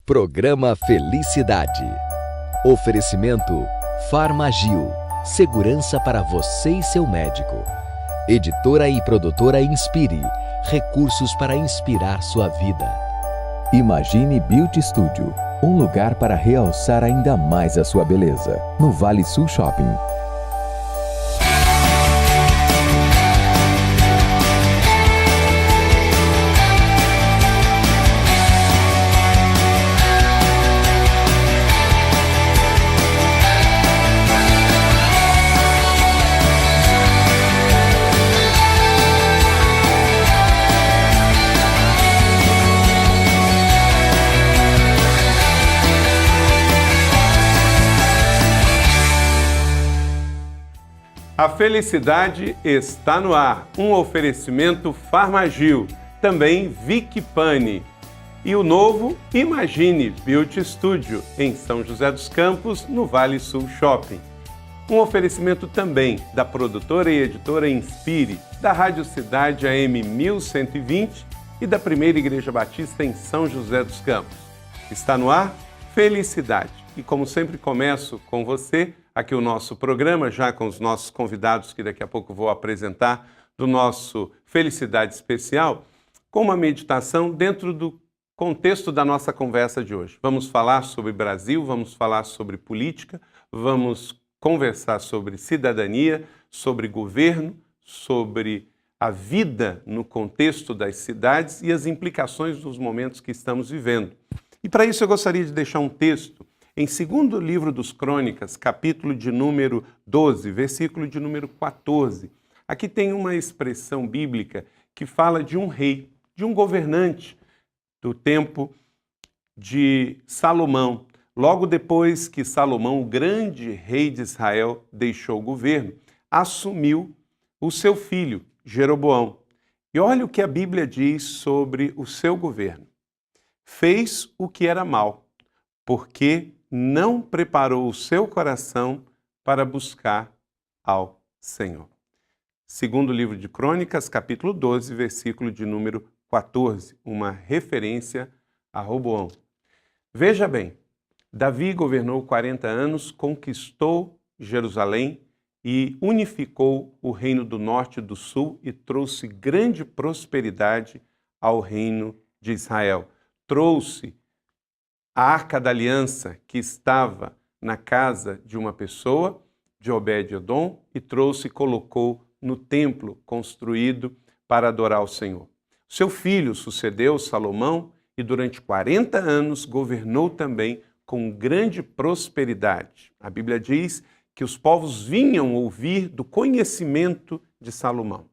Programa Felicidade. Oferecimento Farmagil. Segurança para você e seu médico. Editora e produtora Inspire. Recursos para inspirar sua vida. Imagine Beauty Studio. Um lugar para realçar ainda mais a sua beleza. No Vale Sul Shopping. A felicidade está no ar, um oferecimento Farmagil, também Vic Pane. E o novo Imagine Beauty Studio, em São José dos Campos, no Vale Sul Shopping. Um oferecimento também da produtora e editora Inspire, da Rádio Cidade AM 1120 e da Primeira Igreja Batista em São José dos Campos. Está no ar Felicidade. E como sempre começo com você, aqui o nosso programa, já com os nossos convidados que daqui a pouco vou apresentar, do nosso Felicidade Especial, com uma meditação dentro do contexto da nossa conversa de hoje. Vamos falar sobre Brasil, vamos falar sobre política, vamos conversar sobre cidadania, sobre governo, sobre a vida no contexto das cidades e as implicações dos momentos que estamos vivendo. E para isso eu gostaria de deixar um texto em 2º livro dos Crônicas, capítulo de número 12, versículo de número 14. Aqui tem uma expressão bíblica que fala de um rei, de um governante do tempo de Salomão. Logo depois que Salomão, o grande rei de Israel, deixou o governo, assumiu o seu filho, Jeroboão. E olha o que a Bíblia diz sobre o seu governo. Fez o que era mal, porque não preparou o seu coração para buscar ao Senhor. 2º livro de Crônicas, capítulo 12, versículo de número 14, uma referência a Roboão. Veja bem, Davi governou 40 anos, conquistou Jerusalém e unificou o reino do norte e do sul e trouxe grande prosperidade ao reino de Israel. Trouxe a Arca da Aliança, que estava na casa de uma pessoa, de Obed-Edom, e trouxe e colocou no templo construído para adorar o Senhor. Seu filho sucedeu Salomão e durante 40 anos governou também com grande prosperidade. A Bíblia diz que os povos vinham ouvir do conhecimento de Salomão.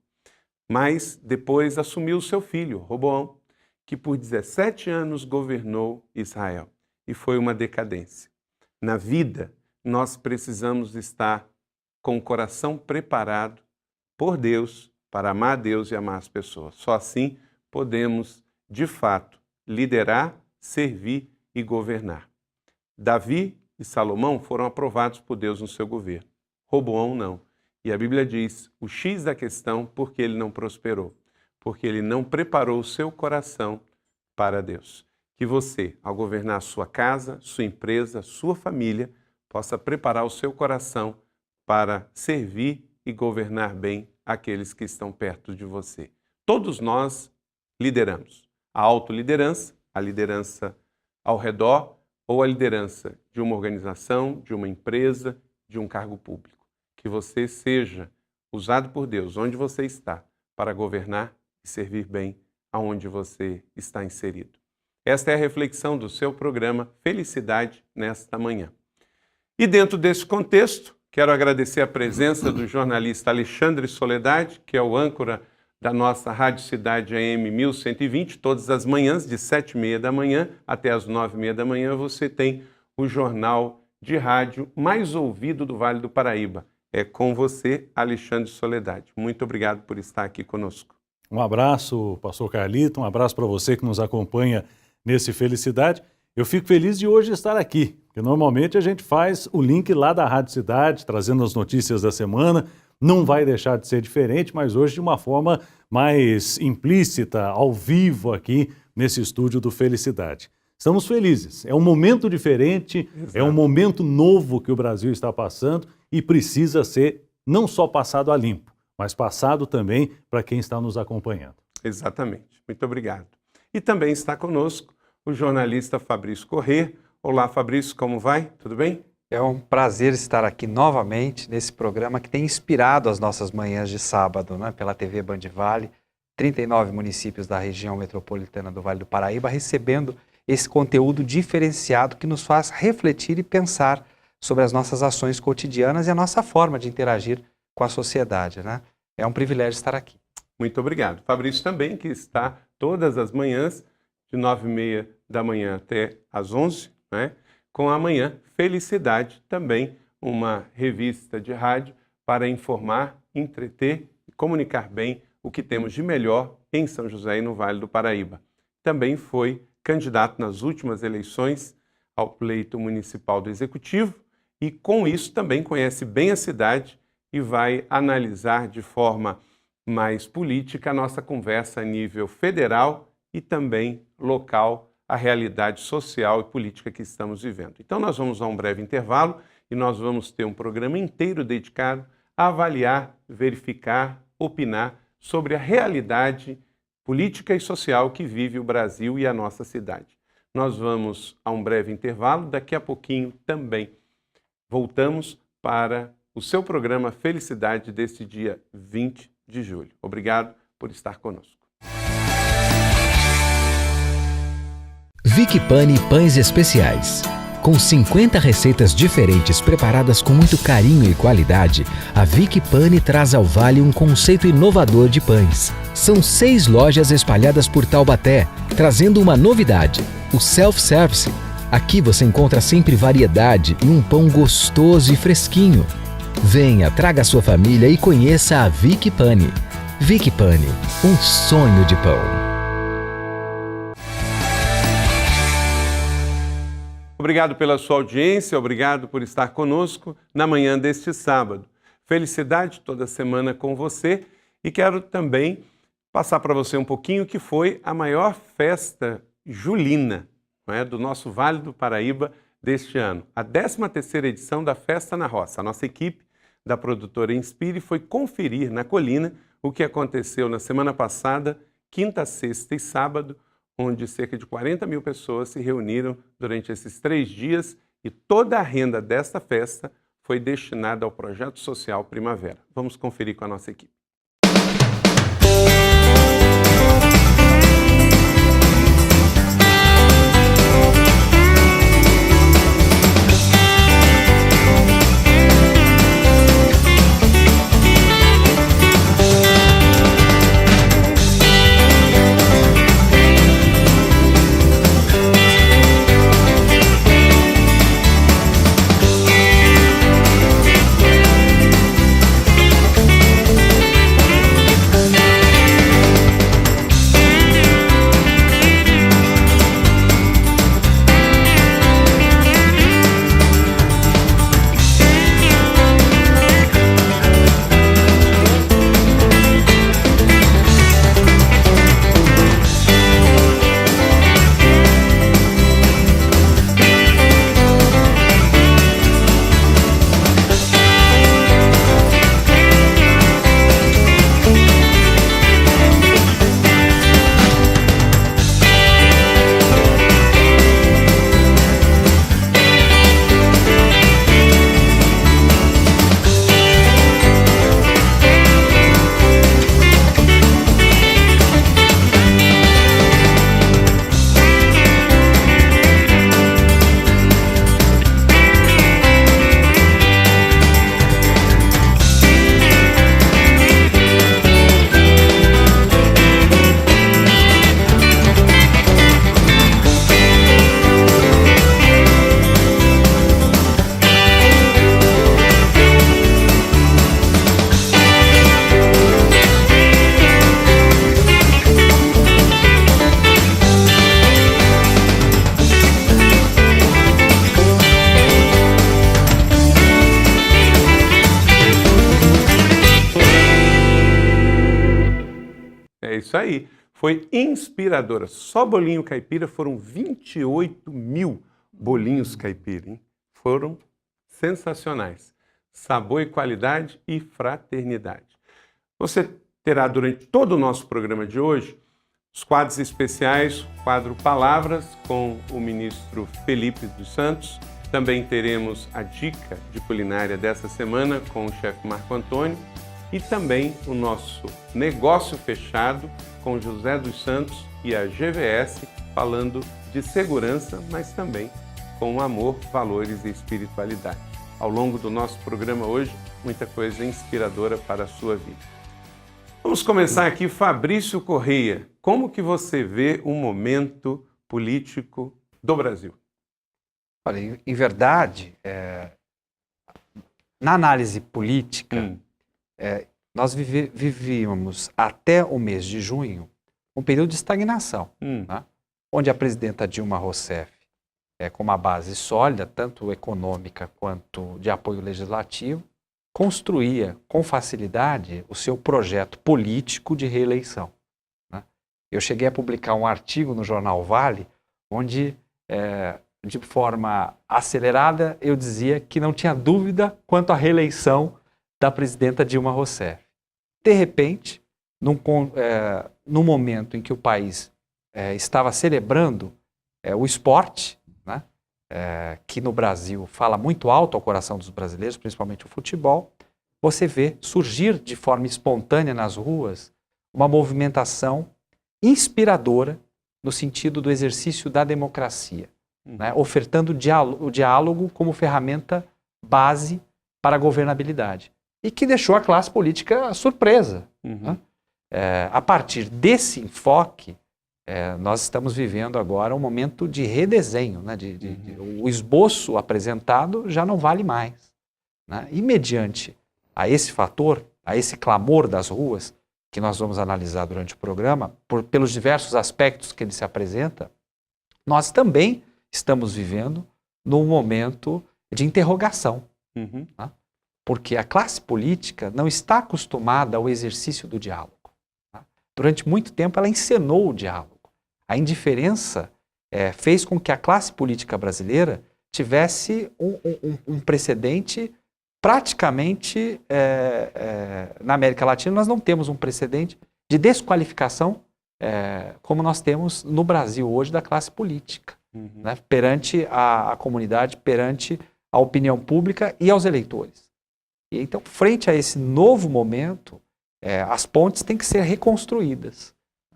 Mas depois assumiu seu filho, Roboão, que por 17 anos governou Israel. E foi uma decadência. Na vida, nós precisamos estar com o coração preparado por Deus para amar a Deus e amar as pessoas. Só assim podemos, de fato, liderar, servir e governar. Davi e Salomão foram aprovados por Deus no seu governo. Roboão não. E a Bíblia diz o X da questão porque ele não prosperou. Porque ele não preparou o seu coração para Deus. Que você, ao governar a sua casa, sua empresa, sua família, possa preparar o seu coração para servir e governar bem aqueles que estão perto de você. Todos nós lideramos. A autoliderança, a liderança ao redor ou a liderança de uma organização, de uma empresa, de um cargo público. Que você seja usado por Deus, onde você está, para governar e servir bem aonde você está inserido. Esta é a reflexão do seu programa Felicidade nesta manhã. E dentro desse contexto, quero agradecer a presença do jornalista Alexandre Soledade, que é o âncora da nossa Rádio Cidade AM 1120, todas as manhãs, de 7h30 da manhã até as 9h30 da manhã, você tem o jornal de rádio mais ouvido do Vale do Paraíba. É com você, Alexandre Soledade. Muito obrigado por estar aqui conosco. Um abraço, pastor Carlito, um abraço para você que nos acompanha nesse Felicidade. Eu fico feliz de hoje estar aqui, porque normalmente a gente faz o link lá da Rádio Cidade, trazendo as notícias da semana. Não vai deixar de ser diferente, mas hoje de uma forma mais implícita, ao vivo aqui nesse estúdio do Felicidade. estamos felizes. É um momento diferente, Exato. É um momento novo que o Brasil está passando e precisa ser não só passado a limpo, mas passado também para quem está nos acompanhando. Exatamente. Muito obrigado. E também está conosco o jornalista Fabrício Corrêa. Olá, Fabrício, como vai? Tudo bem? É um prazer estar aqui novamente nesse programa que tem inspirado as nossas manhãs de sábado, né, pela TV Band Vale, 39 municípios da região metropolitana do Vale do Paraíba, recebendo esse conteúdo diferenciado que nos faz refletir e pensar sobre as nossas ações cotidianas e a nossa forma de interagir com a sociedade, né? É um privilégio estar aqui. Muito obrigado. Fabrício também, que está todas as manhãs, de 9h30 da manhã até às 11h, né? Com a Manhã Felicidade, também uma revista de rádio para informar, entreter e comunicar bem o que temos de melhor em São José e no Vale do Paraíba. Também foi candidato nas últimas eleições ao pleito municipal do Executivo e, com isso, também conhece bem a cidade e vai analisar de forma mais política a nossa conversa a nível federal e também local, a realidade social e política que estamos vivendo. Então nós vamos a um breve intervalo e nós vamos ter um programa inteiro dedicado a avaliar, verificar, opinar sobre a realidade política e social que vive o Brasil e a nossa cidade. Nós vamos a um breve intervalo, daqui a pouquinho também voltamos para o seu programa Felicidade deste dia 20 de julho. Obrigado por estar conosco. Vick Pane Pães Especiais. Com 50 receitas diferentes preparadas com muito carinho e qualidade, a Vick Pane traz ao Vale um conceito inovador de pães. São 6 lojas espalhadas por Taubaté, trazendo uma novidade, o self-service. Aqui você encontra sempre variedade e um pão gostoso e fresquinho. Venha, traga sua família e conheça a Vick Pane. Vick Pane, um sonho de pão. Obrigado pela sua audiência, obrigado por estar conosco na manhã deste sábado. Felicidade toda semana com você e quero também passar para você um pouquinho que foi a maior festa julina, não é, do nosso Vale do Paraíba deste ano. A 13ª edição da Festa na Roça. A nossa equipe da produtora Inspire foi conferir na colina o que aconteceu na semana passada, quinta, sexta e sábado, onde cerca de 40 mil pessoas se reuniram durante esses 3 dias e toda a renda desta festa foi destinada ao projeto social Primavera. Vamos conferir com a nossa equipe. Isso aí. foi inspiradora. Só bolinho caipira foram 28 mil bolinhos caipira, hein? Foram sensacionais. Sabor e qualidade e fraternidade. Você terá durante todo o nosso programa de hoje os quadros especiais, o quadro Palavras com o ministro Felipe dos Santos. Também teremos a dica de culinária dessa semana com o chefe Marco Antônio e também o nosso Negócio Fechado com José dos Santos e a GVS, falando de segurança, mas também com amor, valores e espiritualidade. Ao longo do nosso programa hoje, muita coisa inspiradora para a sua vida. Vamos começar aqui, Fabrício Correia. Como que você vê o momento político do Brasil? Olha, em verdade, na análise política, nós vivíamos até o mês de junho um período de estagnação, né? Onde a presidenta Dilma Rousseff, com uma base sólida, tanto econômica quanto de apoio legislativo, construía com facilidade o seu projeto político de reeleição, né? Eu cheguei a publicar um artigo no jornal Vale, onde, de forma acelerada, eu dizia que não tinha dúvida quanto à reeleição da presidenta Dilma Rousseff. De repente, num momento em que o país estava celebrando o esporte, né, que no Brasil fala muito alto ao coração dos brasileiros, principalmente o futebol, você vê surgir de forma espontânea nas ruas uma movimentação inspiradora no sentido do exercício da democracia, né, ofertando o diálogo como ferramenta base para a governabilidade. E que deixou a classe política surpresa. Né? A partir desse enfoque, nós estamos vivendo agora um momento de redesenho, né? O esboço apresentado já não vale mais, né? E mediante a esse fator, a esse clamor das ruas, que nós vamos analisar durante o programa, pelos diversos aspectos que ele se apresenta, nós também estamos vivendo num momento de interrogação. Né? Porque a classe política não está acostumada ao exercício do diálogo. Tá? Durante muito tempo ela encenou o diálogo. A indiferença fez com que a classe política brasileira tivesse um precedente praticamente, na América Latina nós não temos um precedente de desqualificação como nós temos no Brasil hoje da classe política, né? Perante a comunidade, perante a opinião pública e aos eleitores. E então, frente a esse novo momento, as pontes têm que ser reconstruídas.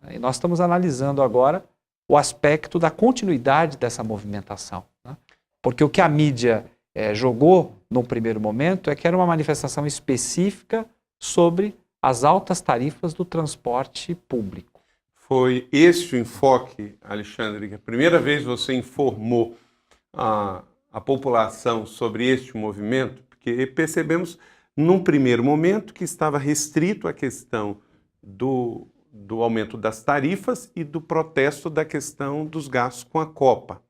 E nós estamos analisando agora o aspecto da continuidade dessa movimentação. Né? Porque o que a mídia jogou num primeiro momento é que era uma manifestação específica sobre as altas tarifas do transporte público. Foi esse o enfoque, Alexandre, que a primeira vez você informou a população sobre este movimento? Porque percebemos, num primeiro momento, que estava restrito à questão do aumento das tarifas e do protesto da questão dos gastos com a Copa.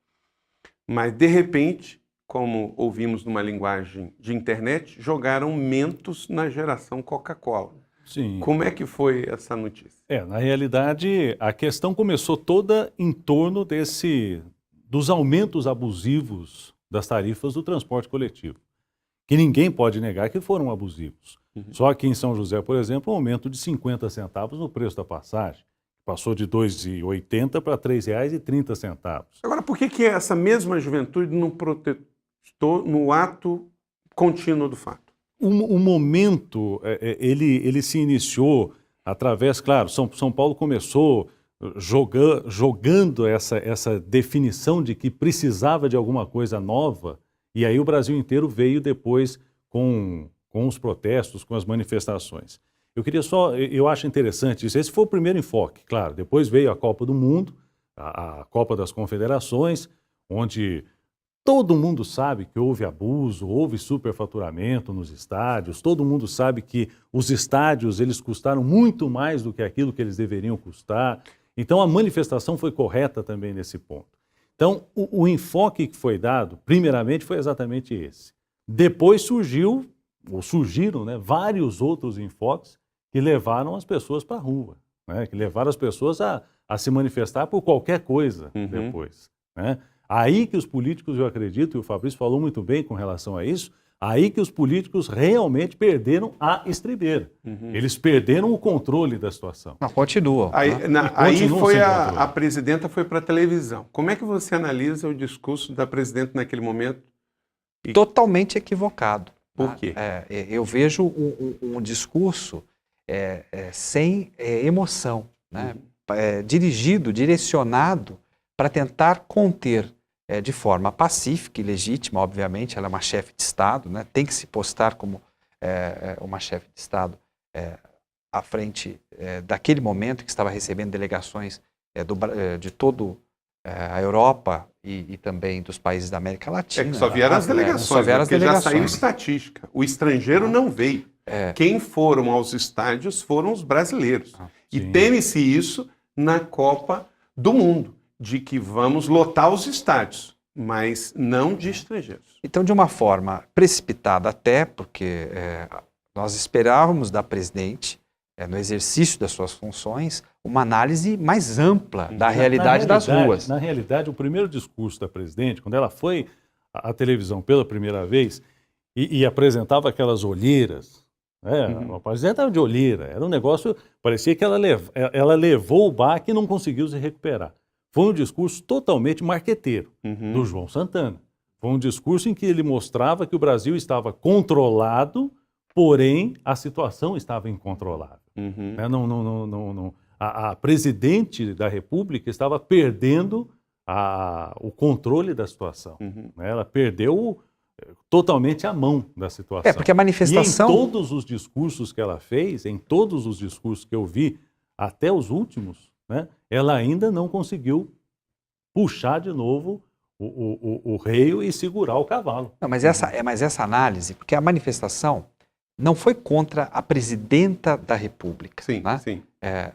Mas, de repente, como ouvimos numa linguagem de internet, jogaram mentos na geração Coca-Cola. Sim. Como é que foi essa notícia? Na realidade, a questão começou toda em torno dos aumentos abusivos das tarifas do transporte coletivo, que ninguém pode negar que foram abusivos. Só que em São José, por exemplo, um aumento de 50 centavos no preço da passagem, passou de R$ 2,80 para R$ 3,30. Agora, por que essa mesma juventude não protestou no ato contínuo do fato? O momento, ele se iniciou através, claro, São Paulo começou jogando essa definição de que precisava de alguma coisa nova, e aí o Brasil inteiro veio depois com os protestos, com as manifestações. Eu acho interessante isso. Esse foi o primeiro enfoque, claro. Depois veio a Copa do Mundo, a Copa das Confederações, onde todo mundo sabe que houve abuso, houve superfaturamento nos estádios, todo mundo sabe que os estádios eles custaram muito mais do que aquilo que eles deveriam custar. Então a manifestação foi correta também nesse ponto. Então o enfoque que foi dado, primeiramente, foi exatamente esse. Depois surgiram, né, vários outros enfoques que levaram as pessoas para a rua. né? Que levaram as pessoas a se manifestar por qualquer coisa depois, né? Aí que os políticos, eu acredito, e o Fabrício falou muito bem com relação a isso, aí que os políticos realmente perderam a estribeira. Eles perderam o controle da situação. Não, continuam. Aí foi a presidenta foi para a televisão. Como é que você analisa o discurso da presidenta naquele momento? Totalmente equivocado. Por quê? Eu vejo um discurso sem emoção, né? Direcionado para tentar conter de forma pacífica e legítima, obviamente, ela é uma chefe de Estado, né? Tem que se postar como uma chefe de Estado à frente daquele momento que estava recebendo delegações de toda a Europa e também dos países da América Latina. Que só vieram as delegações, porque já saiu estatística. O estrangeiro não veio. Quem foram aos estádios foram os brasileiros. E teme-se isso na Copa do Mundo, de que vamos lotar os estádios, mas não de estrangeiros. Então, de uma forma precipitada até, porque nós esperávamos da presidente, no exercício das suas funções, uma análise mais ampla da realidade das ruas. Na realidade, o primeiro discurso da presidente, quando ela foi à televisão pela primeira vez e apresentava aquelas olheiras, a presidente estava de olheira, era um negócio, parecia que ela levou o baque e não conseguiu se recuperar. Foi um discurso totalmente marqueteiro do João Santana. Foi um discurso em que ele mostrava que o Brasil estava controlado, porém a situação estava incontrolável. A presidente da República estava perdendo o controle da situação. Ela perdeu totalmente a mão da situação. Porque a manifestação... E em todos os discursos que ela fez, em todos os discursos que eu vi, até os últimos, né, ela ainda não conseguiu puxar de novo o reio e segurar o cavalo. Não, mas essa análise, porque a manifestação não foi contra a presidenta da República. Sim, né? sim.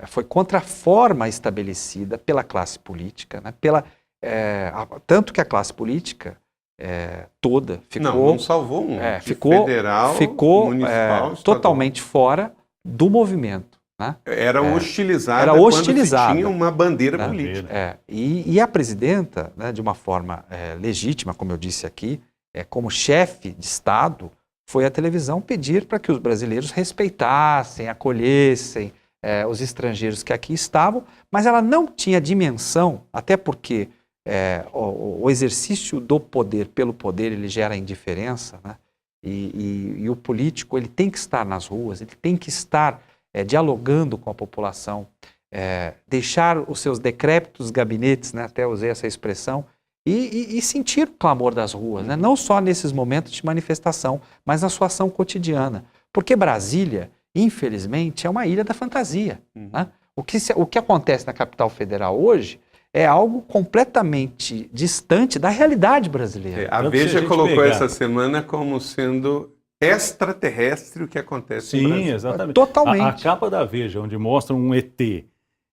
Foi contra a forma estabelecida pela classe política, né? Tanto que a classe política toda ficou... Não salvou um. Ficou federal, municipal, totalmente fora do movimento. Né? Era hostilizada quando se tinha uma bandeira política. E a presidenta, né, de uma forma legítima, como eu disse aqui, como chefe de Estado, foi à televisão pedir para que os brasileiros respeitassem, acolhessem os estrangeiros que aqui estavam, mas ela não tinha dimensão, até porque o exercício do poder pelo poder, ele gera indiferença, né? E o político, ele tem que estar nas ruas, ele tem que estar dialogando com a população, deixar os seus decrépitos gabinetes, né, até usei essa expressão, e sentir o clamor das ruas, né, não só nesses momentos de manifestação, mas na sua ação cotidiana. Porque Brasília, infelizmente, é uma ilha da fantasia. Né? O que acontece na capital federal hoje é algo completamente distante da realidade brasileira. A Veja colocou essa semana como sendo extraterrestre o que acontece no Brasil. Sim, exatamente. Totalmente. A capa da Veja, onde mostra um ET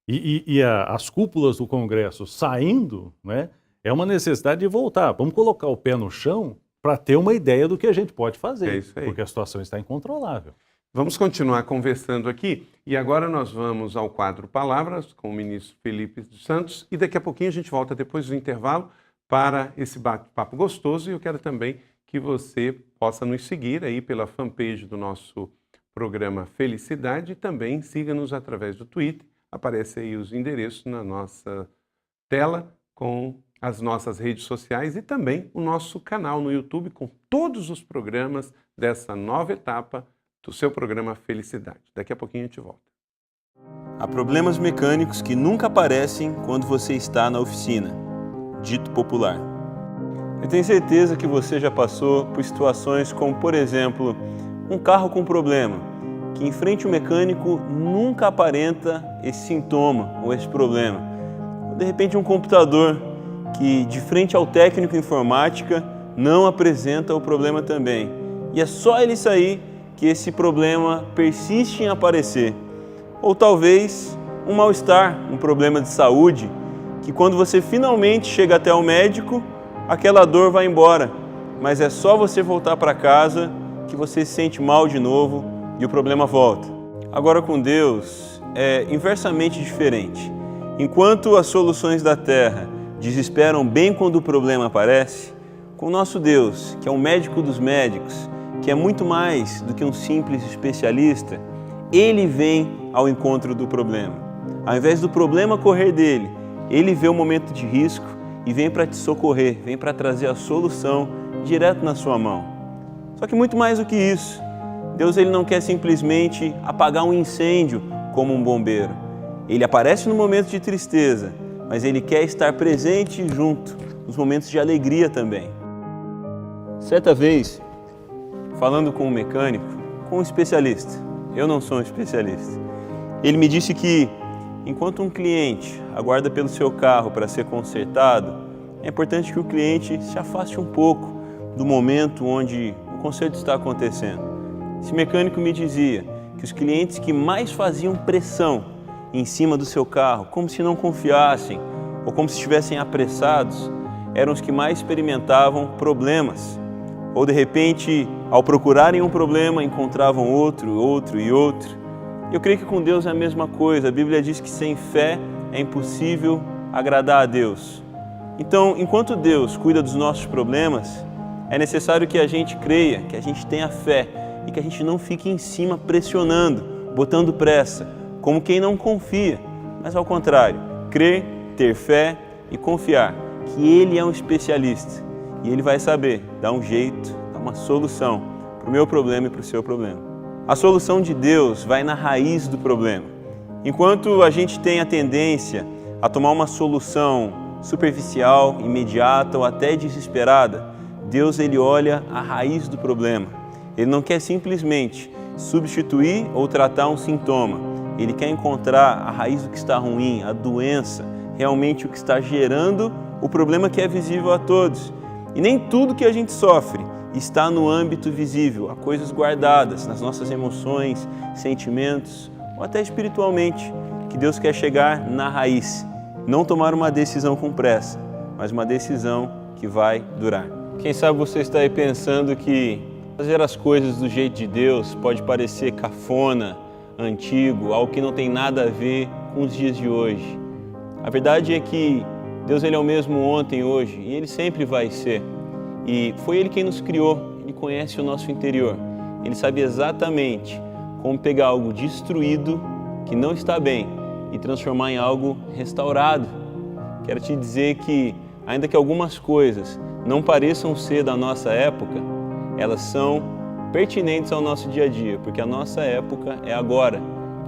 e as cúpulas do Congresso saindo, né, é uma necessidade de voltar. Vamos colocar o pé no chão para ter uma ideia do que a gente pode fazer, isso aí. porque a situação está incontrolável. Vamos continuar conversando aqui e agora nós vamos ao quadro Palavras com o ministro Felipe dos Santos e daqui a pouquinho a gente volta depois do intervalo para esse bate-papo gostoso e eu quero também que você possa nos seguir aí pela fanpage do nosso programa Felicidade e também siga-nos através do Twitter. Aparece aí os endereços na nossa tela com as nossas redes sociais e também o nosso canal no YouTube com todos os programas dessa nova etapa do seu programa Felicidade. Daqui a pouquinho a gente volta. Há problemas mecânicos que nunca aparecem quando você está na oficina, dito popular. Eu tenho certeza que você já passou por situações como, por exemplo, um carro com problema, que em frente ao mecânico nunca aparenta esse sintoma ou esse problema. Ou de repente um computador que de frente ao técnico em informática não apresenta o problema também. E é só ele sair que esse problema persiste em aparecer. Ou talvez um mal-estar, um problema de saúde, que quando você finalmente chega até o médico, aquela dor vai embora, mas é só você voltar para casa que você se sente mal de novo e o problema volta. Agora com Deus é inversamente diferente. Enquanto as soluções da terra desesperam bem quando o problema aparece, com o nosso Deus, que é o médico dos médicos, que é muito mais do que um simples especialista, Ele vem ao encontro do problema. Ao invés do problema correr dele, Ele vê o momento de risco e vem para te socorrer, vem para trazer a solução direto na sua mão. Só que muito mais do que isso, Deus ele não quer simplesmente apagar um incêndio como um bombeiro. Ele aparece no momento de tristeza, mas Ele quer estar presente junto nos momentos de alegria também. Certa vez, falando com um mecânico, com um especialista, eu não sou um especialista, ele me disse que enquanto um cliente aguarda pelo seu carro para ser consertado, é importante que o cliente se afaste um pouco do momento onde o conserto está acontecendo. Esse mecânico me dizia que os clientes que mais faziam pressão em cima do seu carro, como se não confiassem ou como se estivessem apressados, eram os que mais experimentavam problemas. Ou de repente, ao procurarem um problema, encontravam outro. Eu creio que com Deus é a mesma coisa. A Bíblia diz que sem fé é impossível agradar a Deus. Então, enquanto Deus cuida dos nossos problemas, é necessário que a gente creia, que a gente tenha fé e que a gente não fique em cima pressionando, botando pressa, como quem não confia, mas ao contrário, crer, ter fé e confiar que Ele é um especialista e Ele vai saber dar um jeito, dar uma solução para o meu problema e para o seu problema. A solução de Deus vai na raiz do problema. Enquanto a gente tem a tendência a tomar uma solução superficial, imediata ou até desesperada, Deus ele olha a raiz do problema. Ele não quer simplesmente substituir ou tratar um sintoma. Ele quer encontrar a raiz do que está ruim, a doença, realmente o que está gerando o problema que é visível a todos. E nem tudo que a gente sofre está no âmbito visível, há coisas guardadas nas nossas emoções, sentimentos ou até espiritualmente, que Deus quer chegar na raiz. Não tomar uma decisão com pressa, mas uma decisão que vai durar. Quem sabe você está aí pensando que fazer as coisas do jeito de Deus pode parecer cafona, antigo, algo que não tem nada a ver com os dias de hoje. A verdade é que Deus ele é o mesmo ontem, hoje, e Ele sempre vai ser. E foi Ele quem nos criou, Ele conhece o nosso interior. Ele sabe exatamente como pegar algo destruído, que não está bem, e transformar em algo restaurado. Quero te dizer que, ainda que algumas coisas não pareçam ser da nossa época, elas são pertinentes ao nosso dia a dia, porque a nossa época é agora.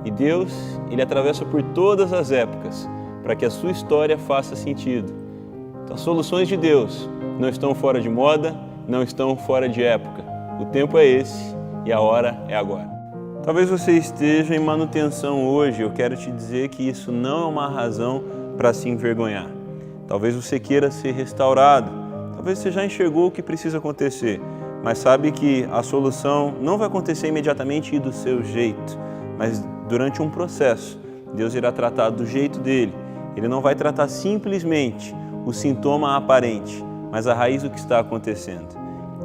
E Deus, Ele atravessa por todas as épocas, para que a sua história faça sentido. Então, as soluções de Deus não estão fora de moda, não estão fora de época. O tempo é esse e a hora é agora. Talvez você esteja em manutenção hoje, eu quero te dizer que isso não é uma razão para se envergonhar. Talvez você queira ser restaurado, talvez você já enxergou o que precisa acontecer, mas sabe que a solução não vai acontecer imediatamente e do seu jeito, mas durante um processo. Deus irá tratar do jeito dele. Ele não vai tratar simplesmente o sintoma aparente, mas a raiz do que está acontecendo.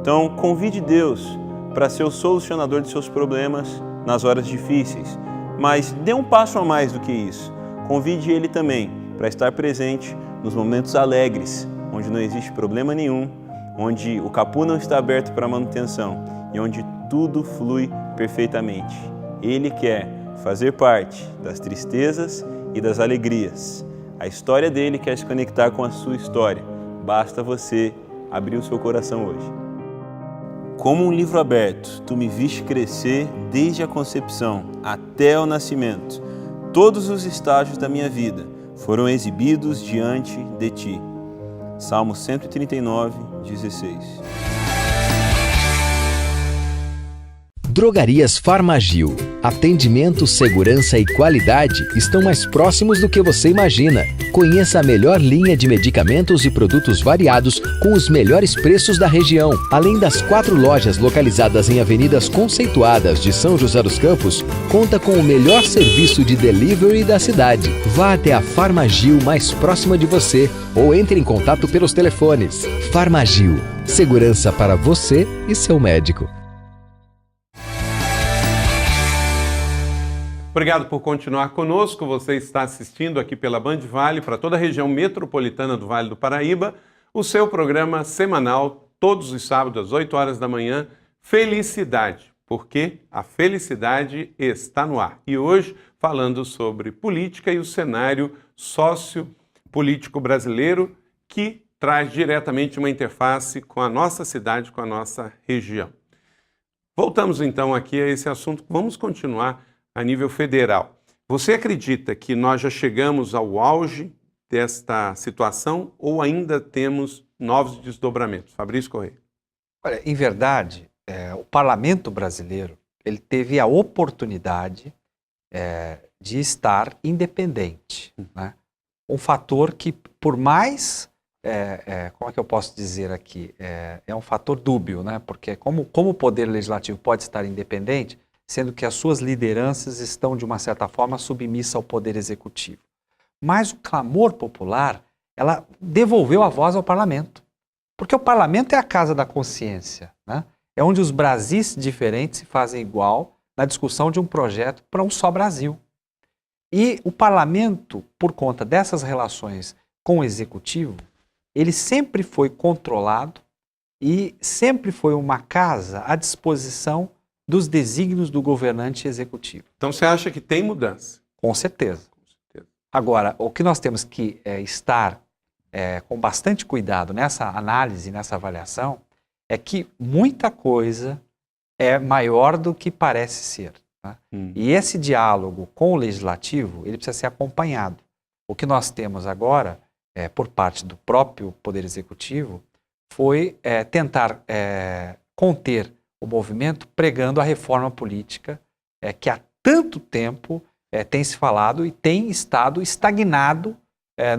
Então, convide Deus para ser o solucionador de seus problemas nas horas difíceis, mas dê um passo a mais do que isso. Convide Ele também para estar presente nos momentos alegres, onde não existe problema nenhum, onde o capô não está aberto para manutenção e onde tudo flui perfeitamente. Ele quer fazer parte das tristezas e das alegrias. A história dele quer se conectar com a sua história. Basta você abrir o seu coração hoje. Como um livro aberto, tu me viste crescer desde a concepção até o nascimento. Todos os estágios da minha vida foram exibidos diante de ti. Salmo 139, 16. Drogarias Farmagil. Atendimento, segurança e qualidade estão mais próximos do que você imagina. Conheça a melhor linha de medicamentos e produtos variados com os melhores preços da região. Além das 4 lojas localizadas em avenidas conceituadas de São José dos Campos, conta com o melhor serviço de delivery da cidade. Vá até a Farmagil mais próxima de você ou entre em contato pelos telefones. Farmagil. Segurança para você e seu médico. Obrigado por continuar conosco. Você está assistindo aqui pela Band Vale, para toda a região metropolitana do Vale do Paraíba, o seu programa semanal, todos os sábados às 8 horas da manhã, Felicidade, porque a felicidade está no ar. E hoje, falando sobre política e o cenário sociopolítico brasileiro, que traz diretamente uma interface com a nossa cidade, com a nossa região. Voltamos então aqui a esse assunto. Vamos continuar a nível federal. Você acredita que nós já chegamos ao auge desta situação ou ainda temos novos desdobramentos? Fabrício Correia. Olha, em verdade, o parlamento brasileiro ele teve a oportunidade de estar independente, né? Um fator que, por mais, como é que eu posso dizer aqui, é um fator dúbio, né? Porque como o poder legislativo pode estar independente, sendo que as suas lideranças estão, de uma certa forma, submissas ao poder executivo. Mas o clamor popular, ela devolveu a voz ao parlamento. Porque o parlamento é a casa da consciência, né? É onde os Brasis diferentes se fazem igual na discussão de um projeto para um só Brasil. E o parlamento, por conta dessas relações com o executivo, ele sempre foi controlado e sempre foi uma casa à disposição dos desígnios do governante executivo. Então você acha que tem mudança? Com certeza. Agora, o que nós temos que estar com bastante cuidado nessa análise, nessa avaliação, é que muita coisa é maior do que parece ser. Tá? E esse diálogo com o legislativo, ele precisa ser acompanhado. O que nós temos agora, por parte do próprio Poder Executivo, foi tentar conter o movimento pregando a reforma política que há tanto tempo tem se falado e tem estado estagnado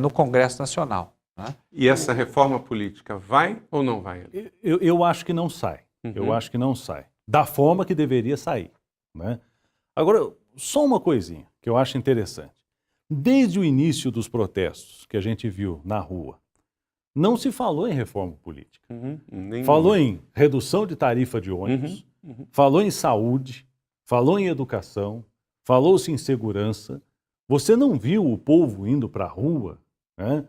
no Congresso Nacional. Né? E essa reforma política vai ou não vai? Eu acho que não sai. Eu acho que não sai. Da forma que deveria sair. Né? Agora, só uma coisinha que eu acho interessante. Desde o início dos protestos que a gente viu na rua, não se falou em reforma política. Falou em redução de tarifa de ônibus, falou em saúde, falou em educação, falou-se em segurança. Você não viu o povo indo para a rua, né?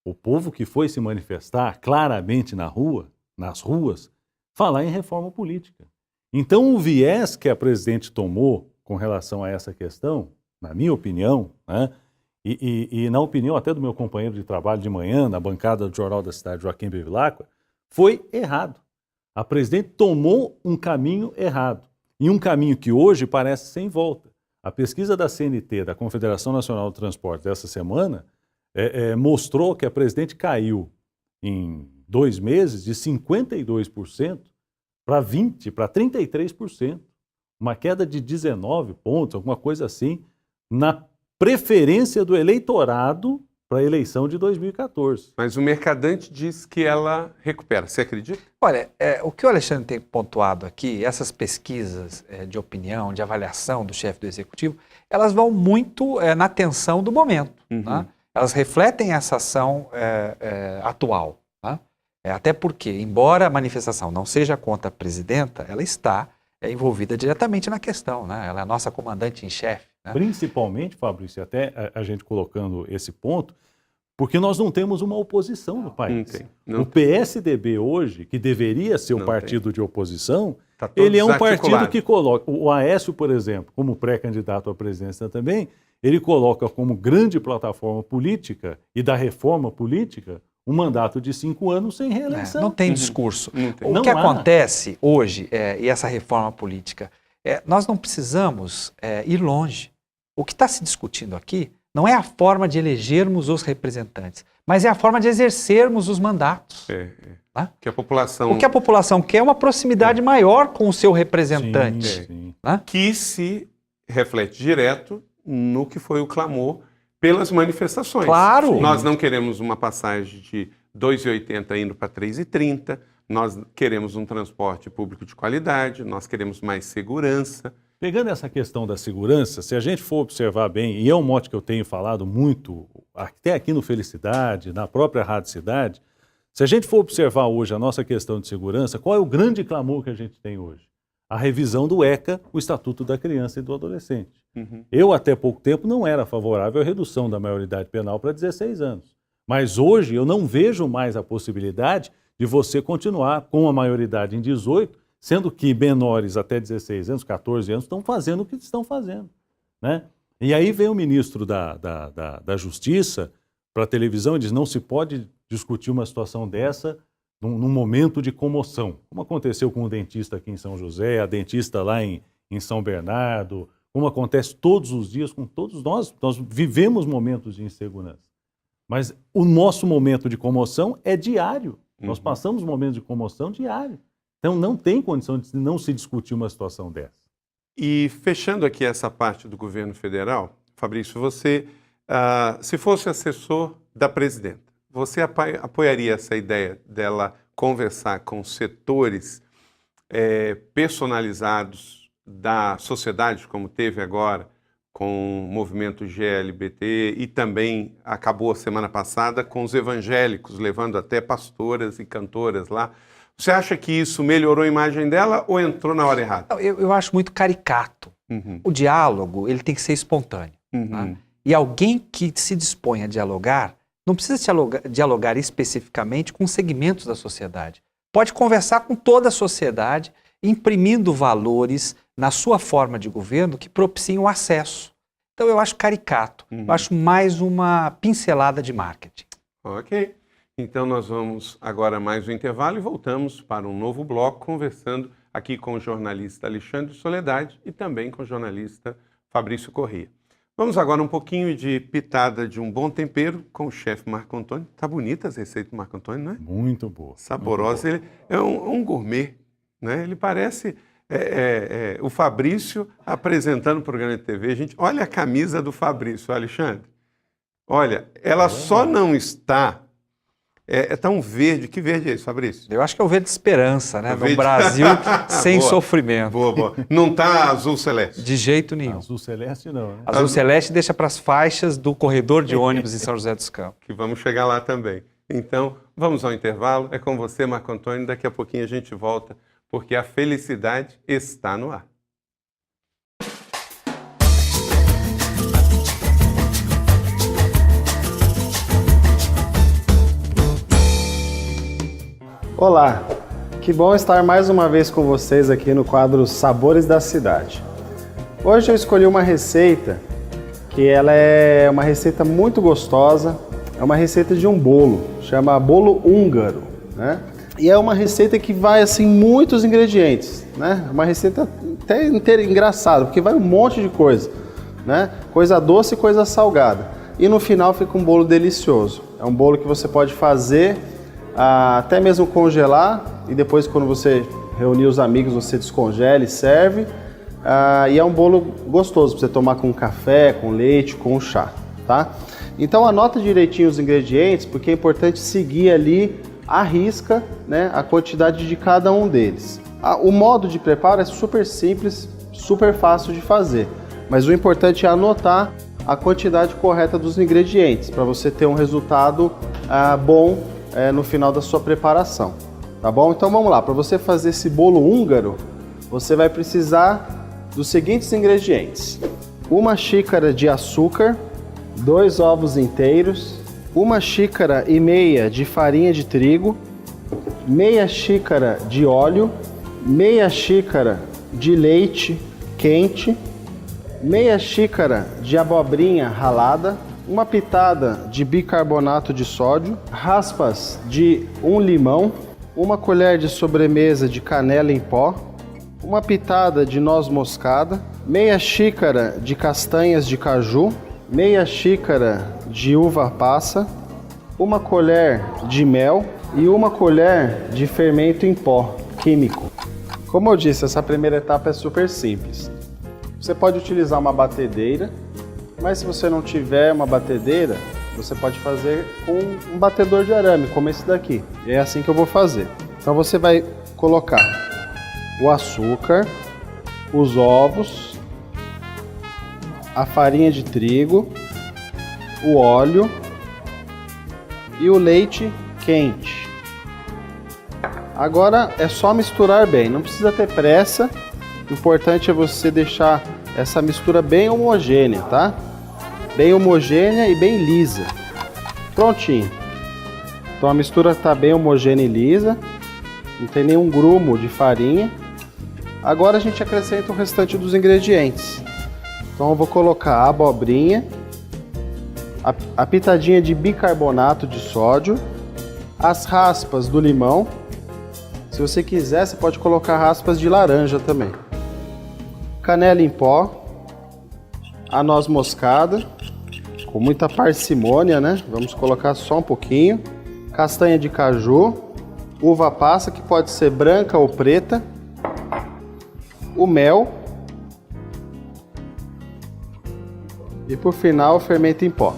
O povo que foi se manifestar claramente nas ruas, falar em reforma política. Então o viés que a presidente tomou com relação a essa questão, na minha opinião, né? E na opinião até do meu companheiro de trabalho de manhã, na bancada do Jornal da Cidade, Joaquim Bevilacqua, foi errado. A presidente tomou um caminho errado. E um caminho que hoje parece sem volta. A pesquisa da CNT, da Confederação Nacional do Transporte, dessa semana, mostrou que a presidente caiu em 2 meses de 52% para 20%, para 33%. Uma queda de 19 pontos, alguma coisa assim, na preferência do eleitorado para a eleição de 2014. Mas o Mercadante diz que ela recupera. Você acredita? Olha, o que o Alexandre tem pontuado aqui, essas pesquisas de opinião, de avaliação do chefe do Executivo, elas vão muito na tensão do momento. Né? Elas refletem essa ação atual. Né? Até porque, embora a manifestação não seja contra a presidenta, ela está envolvida diretamente na questão. Né? Ela é a nossa comandante em chefe. Né? Principalmente, Fabrício, até a gente colocando esse ponto, porque nós não temos uma oposição no país. O PSDB hoje, que deveria ser o partido de oposição, ele é um partido que coloca... O Aécio, por exemplo, como pré-candidato à presidência também, ele coloca como grande plataforma política e da reforma política um mandato de 5 anos sem reeleição. Não tem discurso. O que acontece hoje, e essa reforma política, nós não precisamos ir longe. O que está se discutindo aqui não é a forma de elegermos os representantes, mas é a forma de exercermos os mandatos. Né? Que a população... O que a população quer é uma proximidade maior com o seu representante. Sim. Né? Que se reflete direto no que foi o clamor pelas manifestações. Claro! Nós não queremos uma passagem de R$ 2,80 indo para R$ 3,30, nós queremos um transporte público de qualidade, nós queremos mais segurança. Pegando essa questão da segurança, se a gente for observar bem, e é um mote que eu tenho falado muito, até aqui no Felicidade, na própria Rádio Cidade, se a gente for observar hoje a nossa questão de segurança, qual é o grande clamor que a gente tem hoje? a revisão do ECA, o Estatuto da Criança e do Adolescente. Uhum. Eu, até pouco tempo, não era favorável à redução da maioridade penal para 16 anos. Mas hoje eu não vejo mais a possibilidade de você continuar com a maioridade em 18, sendo que menores até 16 anos, 14 anos, estão fazendo o que estão fazendo, né? E aí vem o ministro da Justiça para a televisão e diz: não se pode discutir uma situação dessa num momento de comoção, como aconteceu com o dentista aqui em São José, a dentista lá em São Bernardo, como acontece todos os dias com todos nós. Nós vivemos momentos de insegurança, mas o nosso momento de comoção é diário. Nós passamos momentos de comoção diário. Então não tem condição de não se discutir uma situação dessa. E fechando aqui essa parte do governo federal, Fabrício, você, se fosse assessor da presidenta, você apoiaria essa ideia dela conversar com setores personalizados da sociedade, como teve agora com o movimento GLBT e também acabou a semana passada com os evangélicos, levando até pastoras e cantoras lá? Você acha que isso melhorou a imagem dela ou entrou na hora errada? Eu acho muito caricato. O diálogo, ele tem que ser espontâneo. Tá? E alguém que se dispõe a dialogar, não precisa dialogar especificamente com segmentos da sociedade. Pode conversar com toda a sociedade, imprimindo valores na sua forma de governo que propiciem o acesso. Então eu acho caricato. Eu acho mais uma pincelada de marketing. Ok. Então nós vamos agora mais um intervalo e voltamos para um novo bloco, conversando aqui com o jornalista Alexandre Soledade e também com o jornalista Fabrício Corrêa. Vamos agora um pouquinho de pitada de um bom tempero com o chefe Marco Antônio. Tá bonita as receitas do Marco Antônio, não é? Muito boa. Saborosa. Ele é um gourmet, né? Ele parece o Fabrício apresentando o programa de TV. Gente, olha a camisa do Fabrício, Alexandre. Olha, ela só não está... É tão verde. Que verde é isso, Fabrício? Eu acho que é o verde esperança, né? No Brasil sem boa, sofrimento. Boa. Não está azul celeste? De jeito nenhum. Azul celeste não, né? Azul celeste deixa para as faixas do corredor de ônibus em São José dos Campos. Que vamos chegar lá também. Então, vamos ao intervalo. É com você, Marco Antônio. Daqui a pouquinho a gente volta, porque a felicidade está no ar. Olá, que bom estar mais uma vez com vocês aqui no quadro Sabores da Cidade. Hoje eu escolhi uma receita que ela é uma receita muito gostosa, é uma receita de um bolo, chama bolo húngaro, né? E é uma receita que vai assim muitos ingredientes, né? Uma receita até inteira engraçada, porque vai um monte de coisa, né? Coisa doce e coisa salgada. E no final fica um bolo delicioso. É um bolo que você pode fazer até mesmo congelar e depois, quando você reunir os amigos, você descongela e serve. E é um bolo gostoso para você tomar com café, com leite, com chá, tá? Então anota direitinho os ingredientes, porque é importante seguir ali à risca, né, a quantidade de cada um deles. O modo de preparo é super simples, super fácil de fazer, mas o importante é anotar a quantidade correta dos ingredientes para você ter um resultado bom no final da sua preparação, tá bom? Então vamos lá, para você fazer esse bolo húngaro, você vai precisar dos seguintes ingredientes: 1 xícara de açúcar, 2 ovos inteiros, 1,5 xícara de farinha de trigo, meia xícara de óleo, meia xícara de leite quente, meia xícara de abobrinha ralada, uma pitada de bicarbonato de sódio, raspas de 1 limão, 1 colher de sobremesa de canela em pó, uma pitada de noz moscada, meia xícara de castanhas de caju, meia xícara de uva passa, 1 colher de mel e 1 colher de fermento em pó químico. Como eu disse, essa primeira etapa é super simples. Você pode utilizar uma batedeira, mas se você não tiver uma batedeira, você pode fazer com um batedor de arame, como esse daqui. E é assim que eu vou fazer. Então você vai colocar o açúcar, os ovos, a farinha de trigo, o óleo e o leite quente. Agora é só misturar bem, não precisa ter pressa, O importante é você deixar essa mistura bem homogênea, tá? Bem homogênea e bem lisa. Prontinho. Então a mistura está bem homogênea e lisa. Não tem nenhum grumo de farinha. Agora a gente acrescenta o restante dos ingredientes. Então eu vou colocar a abobrinha, a pitadinha de bicarbonato de sódio, as raspas do limão. Se você quiser, você pode colocar raspas de laranja também. Canela em pó, a noz moscada, com muita parcimônia, né? Vamos colocar só um pouquinho. Castanha de caju, uva passa, que pode ser branca ou preta, o mel e por final o fermento em pó.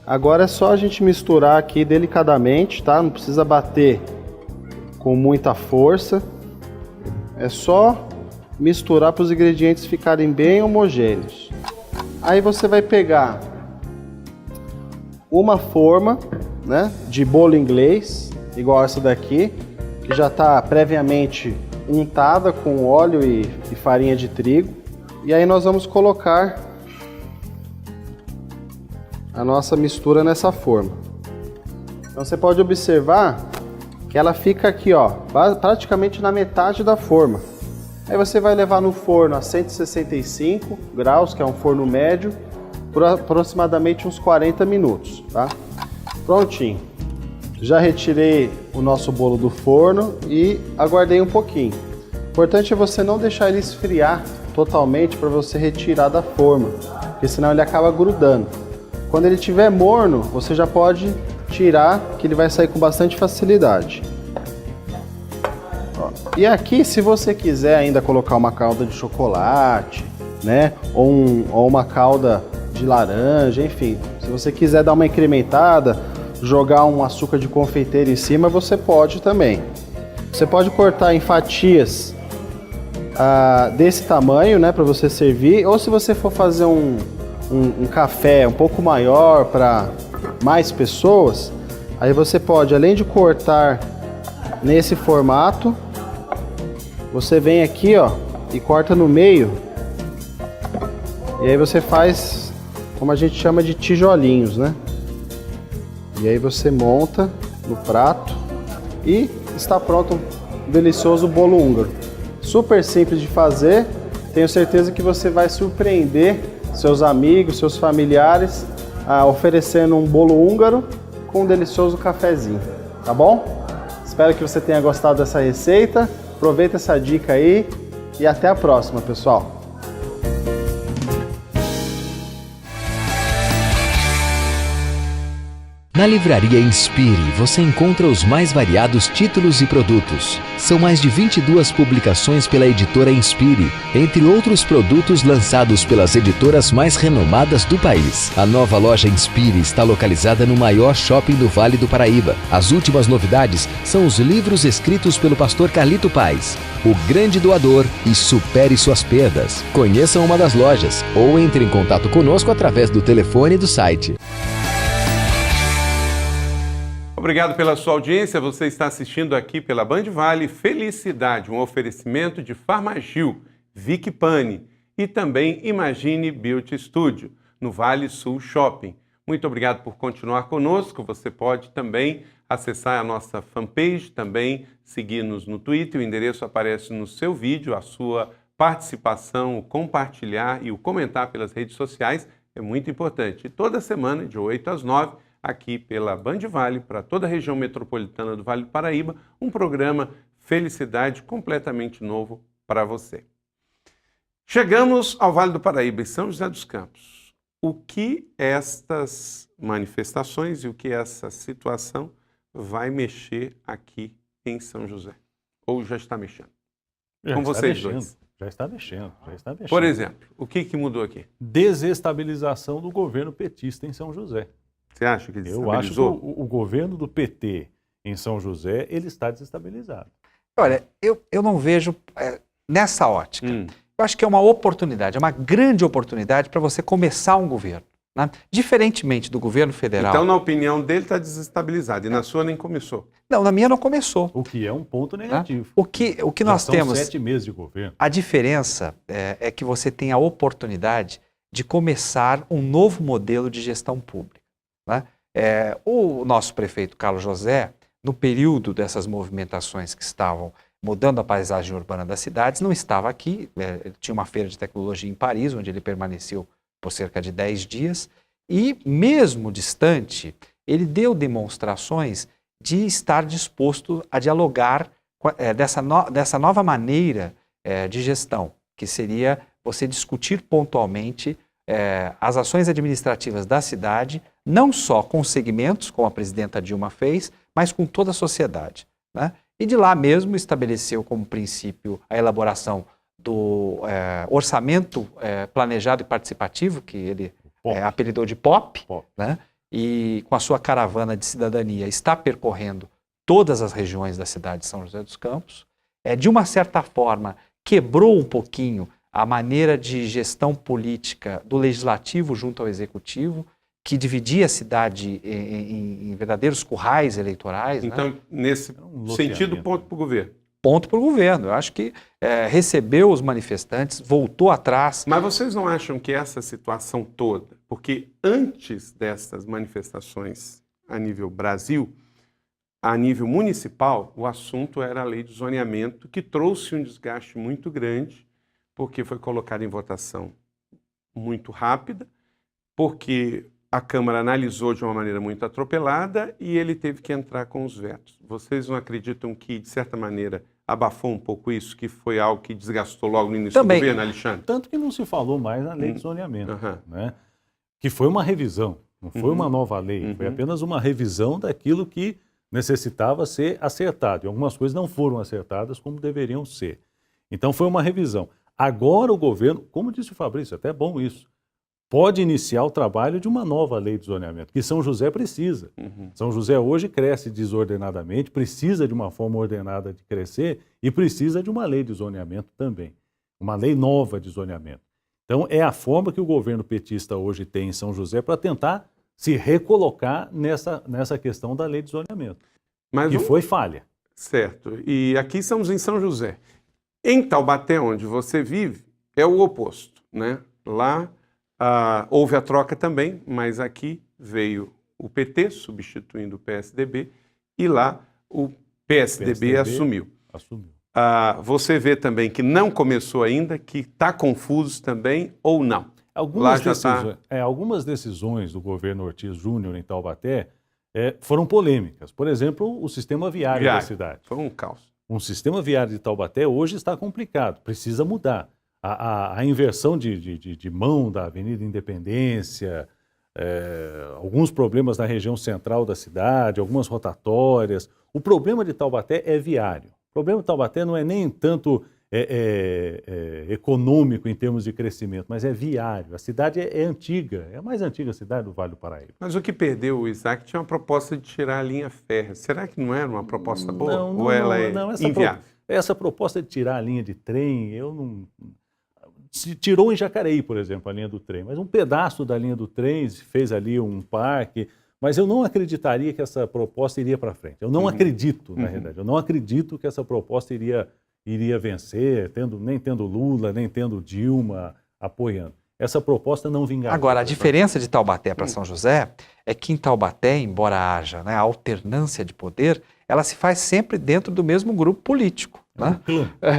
Agora é só a gente misturar aqui delicadamente, tá? Não precisa bater com muita força, é só misturar para os ingredientes ficarem bem homogêneos. Aí você vai pegar uma forma, né, de bolo inglês, igual essa daqui, que já está previamente untada com óleo e farinha de trigo. E aí nós vamos colocar a nossa mistura nessa forma. Então você pode observar que ela fica aqui, ó, praticamente na metade da forma. Aí você vai levar no forno a 165 graus, que é um forno médio, por aproximadamente uns 40 minutos, tá? Prontinho. Já retirei o nosso bolo do forno e aguardei um pouquinho. O importante é você não deixar ele esfriar totalmente para você retirar da forma, porque senão ele acaba grudando. Quando ele estiver morno, você já pode tirar, que ele vai sair com bastante facilidade. E aqui, se você quiser ainda colocar uma calda de chocolate, né, ou uma calda de laranja, enfim, se você quiser dar uma incrementada, jogar um açúcar de confeiteiro em cima, você pode também. Você pode cortar em fatias desse tamanho, né, para você servir, ou se você for fazer um café um pouco maior para mais pessoas, aí você pode, além de cortar nesse formato, você vem aqui, ó, e corta no meio, e aí você faz como a gente chama de tijolinhos, né? E aí você monta no prato e está pronto um delicioso bolo húngaro. Super simples de fazer, tenho certeza que você vai surpreender seus amigos, seus familiares, oferecendo um bolo húngaro com um delicioso cafezinho, tá bom? Espero que você tenha gostado dessa receita, aproveita essa dica aí e até a próxima, pessoal! Na Livraria Inspire, você encontra os mais variados títulos e produtos. São mais de 22 publicações pela editora Inspire, entre outros produtos lançados pelas editoras mais renomadas do país. A nova loja Inspire está localizada no maior shopping do Vale do Paraíba. As últimas novidades são os livros escritos pelo pastor Carlito Paes, O Grande Doador e Supere Suas Perdas. Conheça uma das lojas ou entre em contato conosco através do telefone do site. Obrigado pela sua audiência. Você está assistindo aqui pela Band Vale Felicidade, um oferecimento de Farmagil, Vic Pane e também Imagine Beauty Studio, no Vale Sul Shopping. Muito obrigado por continuar conosco. Você pode também acessar a nossa fanpage, também seguir-nos no Twitter. O endereço aparece no seu vídeo. A sua participação, o compartilhar e o comentar pelas redes sociais é muito importante. E toda semana, de 8 às 9, aqui pela Band Vale, para toda a região metropolitana do Vale do Paraíba, um programa Felicidade completamente novo para você. Chegamos ao Vale do Paraíba, em São José dos Campos. O que estas manifestações e o que essa situação vai mexer aqui em São José? Ou já está mexendo? Com vocês dois. Já está mexendo. Por exemplo, o que mudou aqui? Desestabilização do governo petista em São José. Você acha que desestabilizou? Eu acho que o governo do PT em São José, ele está desestabilizado. Olha, eu não vejo nessa ótica. Eu acho que é uma oportunidade, é uma grande oportunidade para você começar um governo. né? Diferentemente do governo federal... Então, na opinião dele, está desestabilizado, e na sua nem começou. Não, na minha não começou. O que é um ponto negativo. O que nós temos... 7 meses de governo. A diferença é que você tem a oportunidade de começar um novo modelo de gestão pública, né? O nosso prefeito Carlos José, no período dessas movimentações que estavam mudando a paisagem urbana das cidades, não estava aqui. Ele tinha uma feira de tecnologia em Paris, onde ele permaneceu por cerca de 10 dias, e mesmo distante, ele deu demonstrações de estar disposto a dialogar dessa nova maneira de gestão, que seria você discutir pontualmente as ações administrativas da cidade, não só com segmentos, como a presidenta Dilma fez, mas com toda a sociedade, né? E de lá mesmo estabeleceu como princípio a elaboração do orçamento planejado e participativo, que ele apelidou de POP, né? E com a sua caravana de cidadania está percorrendo todas as regiões da cidade de São José dos Campos. De uma certa forma, quebrou um pouquinho a maneira de gestão política do legislativo junto ao executivo, que dividia a cidade em verdadeiros currais eleitorais. Então, né? Nesse sentido, ponto para o governo. Ponto para o governo. Eu acho que recebeu os manifestantes, voltou atrás. Mas vocês não acham que essa situação toda, porque antes dessas manifestações a nível Brasil, a nível municipal, o assunto era a lei de zoneamento, que trouxe um desgaste muito grande, porque foi colocada em votação muito rápida, porque a Câmara analisou de uma maneira muito atropelada e ele teve que entrar com os vetos. Vocês não acreditam que, de certa maneira, abafou um pouco isso, que foi algo que desgastou logo no início do governo, Alexandre? Tanto que não se falou mais na lei de zoneamento, né? Que foi uma revisão, não foi uma nova lei, foi apenas uma revisão daquilo que necessitava ser acertado. E algumas coisas não foram acertadas como deveriam ser. Então foi uma revisão. Agora o governo, como disse o Fabrício, até é bom isso, pode iniciar o trabalho de uma nova lei de zoneamento, que São José precisa. São José hoje cresce desordenadamente, precisa de uma forma ordenada de crescer e precisa de uma lei de zoneamento também, uma lei nova de zoneamento. Então é a forma que o governo petista hoje tem em São José para tentar se recolocar nessa questão da lei de zoneamento, que foi falha. Certo. E aqui estamos em São José. Em Taubaté, onde você vive, é o oposto, né? Lá houve a troca também, mas aqui veio o PT substituindo o PSDB e lá o PSDB assumiu. Você vê também que não começou ainda, que está confuso também ou não? Algumas decisões do governo Ortiz Júnior em Taubaté foram polêmicas. Por exemplo, o sistema viário da cidade. Foi um caos. Um sistema viário de Taubaté hoje está complicado, precisa mudar. A inversão de mão da Avenida Independência, alguns problemas na região central da cidade, algumas rotatórias. O problema de Taubaté é viário. O problema de Taubaté não é nem tanto econômico em termos de crescimento, mas é viário. A cidade é antiga, é a mais antiga cidade do Vale do Paraíba. Mas o que perdeu o Isaac tinha uma proposta de tirar a linha férrea. Será que não era uma proposta boa? Ou ela é inviável? Essa proposta de tirar a linha de trem, se tirou em Jacareí, por exemplo, a linha do trem, mas um pedaço da linha do trem, se fez ali um parque, mas eu não acreditaria que essa proposta iria para frente. Eu não acredito, na realidade, eu não acredito que essa proposta iria vencer, nem tendo Lula, nem tendo Dilma apoiando. Essa proposta não vingaria. Agora, a diferença de Taubaté para São José é que em Taubaté, embora haja a alternância de poder, ela se faz sempre dentro do mesmo grupo político. Né?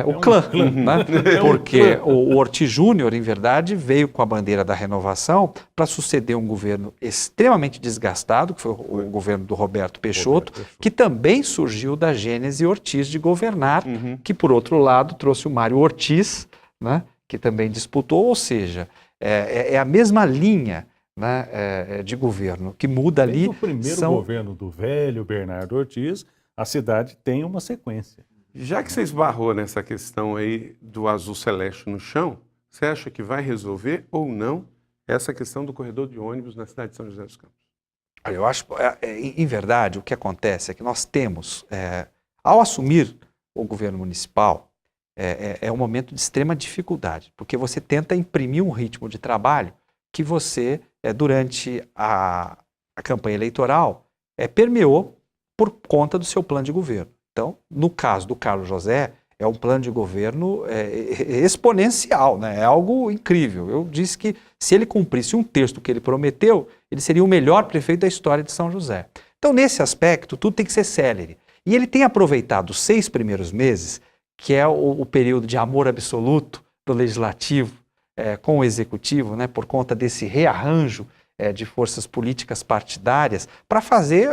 O clã. Né? Porque o Ortiz Júnior, em verdade, veio com a bandeira da renovação para suceder um governo extremamente desgastado, que foi o governo do Roberto Peixoto, que também surgiu da gênese Ortiz de governar, que, por outro lado, trouxe o Mário Ortiz, né? Que também disputou, ou seja, é a mesma linha, né, de governo, que muda ali. No primeiro governo do velho Bernardo Ortiz, a cidade tem uma sequência. Já que você esbarrou nessa questão aí do azul celeste no chão, você acha que vai resolver ou não essa questão do corredor de ônibus na cidade de São José dos Campos? Eu acho, em verdade, o que acontece é que nós temos, ao assumir o governo municipal, é um momento de extrema dificuldade, porque você tenta imprimir um ritmo de trabalho que você durante a campanha eleitoral, permeou por conta do seu plano de governo. Então, no caso do Carlos José, é um plano de governo exponencial, né? É algo incrível. Eu disse que se ele cumprisse um terço do que ele prometeu, ele seria o melhor prefeito da história de São José. Então, nesse aspecto, tudo tem que ser célere. E ele tem aproveitado os 6 primeiros meses, que é o período de amor absoluto do Legislativo com o Executivo, né, por conta desse rearranjo de forças políticas partidárias, para fazer,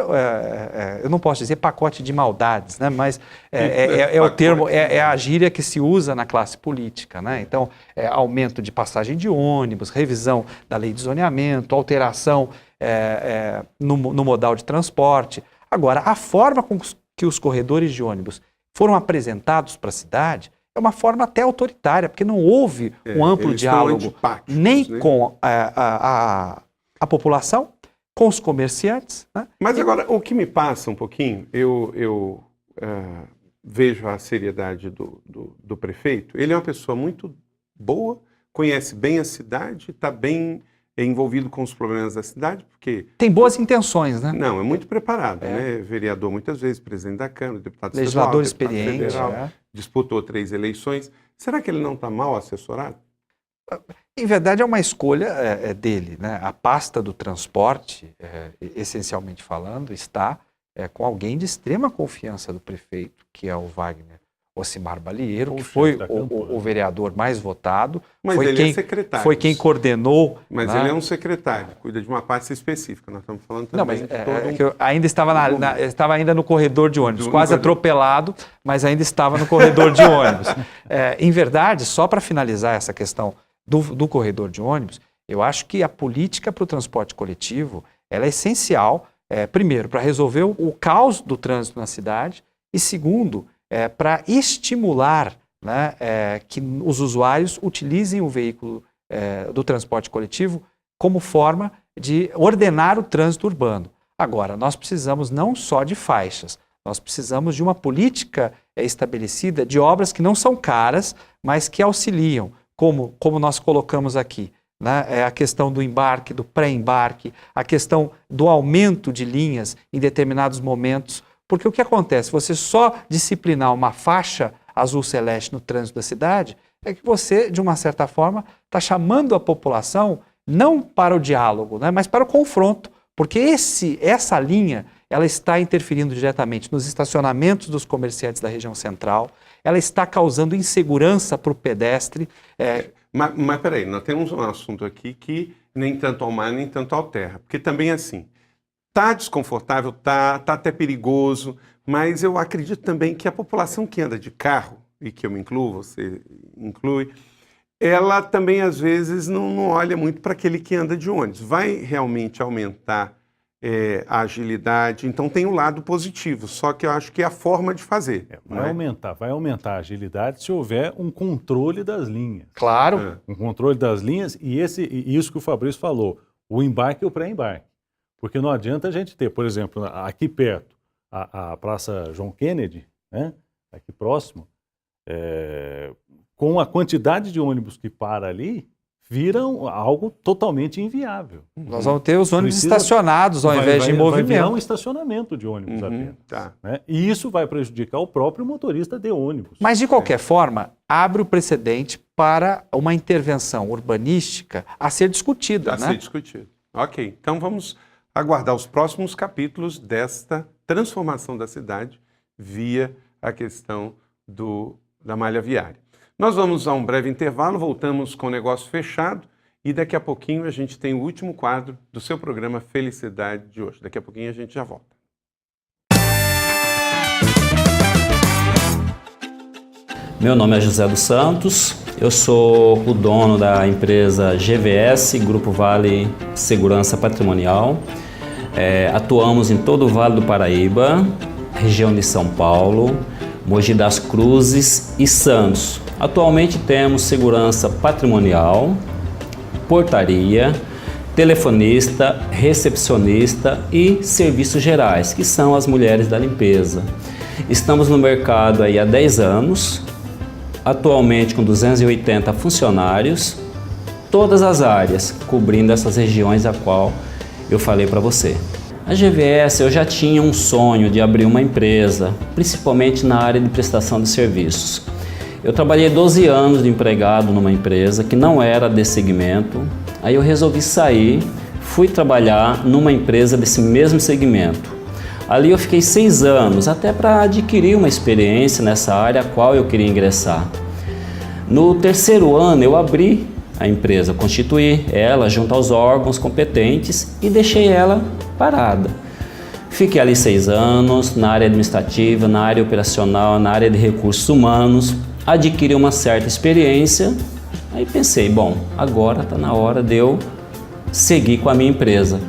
eu não posso dizer pacote de maldades, né, mas o termo, a gíria que se usa na classe política, né? Então, aumento de passagem de ônibus, revisão da lei de zoneamento, alteração no modal de transporte. Agora, a forma com que os corredores de ônibus foram apresentados para a cidade é uma forma até autoritária, porque não houve um amplo diálogo nem com a população, com os comerciantes. Né? Mas agora, o que me passa um pouquinho, eu vejo a seriedade do prefeito. Ele é uma pessoa muito boa, conhece bem a cidade, está bem envolvido com os problemas da cidade, porque... Tem boas intenções, né? Não, é muito preparado, né? Vereador muitas vezes, presidente da Câmara, deputado legislador estadual, experiente, deputado federal, disputou 3 eleições. Será que ele não está mal assessorado? Em verdade, é uma escolha dele, né? A pasta do transporte, essencialmente falando, está com alguém de extrema confiança do prefeito, que é o Wagner Ocimar Balieiro, que foi o vereador mais votado. Mas foi ele quem, é secretário. Foi quem coordenou. Mas né? ele é um secretário, cuida de uma parte específica. Nós estamos falando também não, mas de todo que eu ainda estava ainda no corredor de ônibus, quase atropelado, mas ainda estava no corredor de ônibus. Em verdade, só para finalizar essa questão do corredor de ônibus, eu acho que a política para o transporte coletivo ela é essencial, primeiro, para resolver o caos do trânsito na cidade e, segundo, para estimular, né, que os usuários utilizem o veículo do transporte coletivo como forma de ordenar o trânsito urbano. Agora, nós precisamos não só de faixas, nós precisamos de uma política estabelecida de obras que não são caras, mas que auxiliam, como nós colocamos aqui, né, a questão do embarque, do pré-embarque, a questão do aumento de linhas em determinados momentos. Porque o que acontece? Você só disciplinar uma faixa azul-celeste no trânsito da cidade é que você, de uma certa forma, está chamando a população não para o diálogo, né, mas para o confronto. Porque essa linha ela está interferindo diretamente nos estacionamentos dos comerciantes da região central, ela está causando insegurança para o pedestre. Mas peraí, nós temos um assunto aqui que nem tanto ao mar, nem tanto ao terra. Porque também é assim, está desconfortável, tá até perigoso, mas eu acredito também que a população que anda de carro, e que eu me incluo, você inclui, ela também às vezes não olha muito para aquele que anda de ônibus. Vai realmente aumentar a agilidade, então tem um lado positivo, só que eu acho que é a forma de fazer. Vai aumentar a agilidade se houver um controle das linhas. Claro. Um controle das linhas e isso que o Fabrício falou, o embarque e o pré-embarque. Porque não adianta a gente ter, por exemplo, aqui perto, a Praça João Kennedy, né, aqui próximo, com a quantidade de ônibus que para ali, viram algo totalmente inviável. Nós vamos ter os ônibus estacionados ao invés de em movimento. Vai virar um estacionamento de ônibus apenas. Tá. Né? E isso vai prejudicar o próprio motorista de ônibus. Mas, de qualquer forma, abre o precedente para uma intervenção urbanística a ser discutida. A ser discutido. Ok, então vamos aguardar os próximos capítulos desta transformação da cidade via a questão da malha viária. Nós vamos a um breve intervalo, voltamos com o negócio fechado e daqui a pouquinho a gente tem o último quadro do seu programa Felicidade de hoje. Daqui a pouquinho a gente já volta. Meu nome é José dos Santos, eu sou o dono da empresa GVS, Grupo Vale Segurança Patrimonial. Atuamos em todo o Vale do Paraíba, região de São Paulo, Mogi das Cruzes e Santos. Atualmente temos segurança patrimonial, portaria, telefonista, recepcionista e serviços gerais, que são as mulheres da limpeza. Estamos no mercado aí há 10 anos, atualmente com 280 funcionários todas as áreas, cobrindo essas regiões a qual eu falei para você. A GVS, eu já tinha um sonho de abrir uma empresa, principalmente na área de prestação de serviços. Eu trabalhei 12 anos de empregado numa empresa que não era desse segmento, aí eu resolvi sair, fui trabalhar numa empresa desse mesmo segmento. Ali eu fiquei 6 anos, até para adquirir uma experiência nessa área a qual eu queria ingressar. No 3º ano eu abri a empresa, constituí ela junto aos órgãos competentes e deixei ela parada. Fiquei ali 6 anos na área administrativa, na área operacional, na área de recursos humanos, adquiri uma certa experiência, aí pensei, bom, agora está na hora de eu seguir com a minha empresa.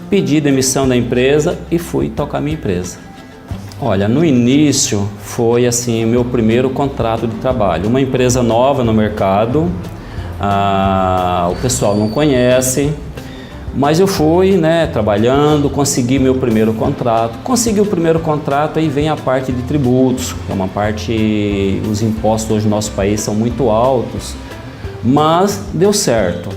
Pedi demissão da empresa e fui tocar a minha empresa. Olha, no início foi assim o meu primeiro contrato de trabalho, uma empresa nova no mercado, o pessoal não conhece, mas eu fui, trabalhando, consegui meu primeiro contrato. Consegui o primeiro contrato, aí vem a parte de tributos, que é uma parte, os impostos hoje no nosso país são muito altos, mas deu certo,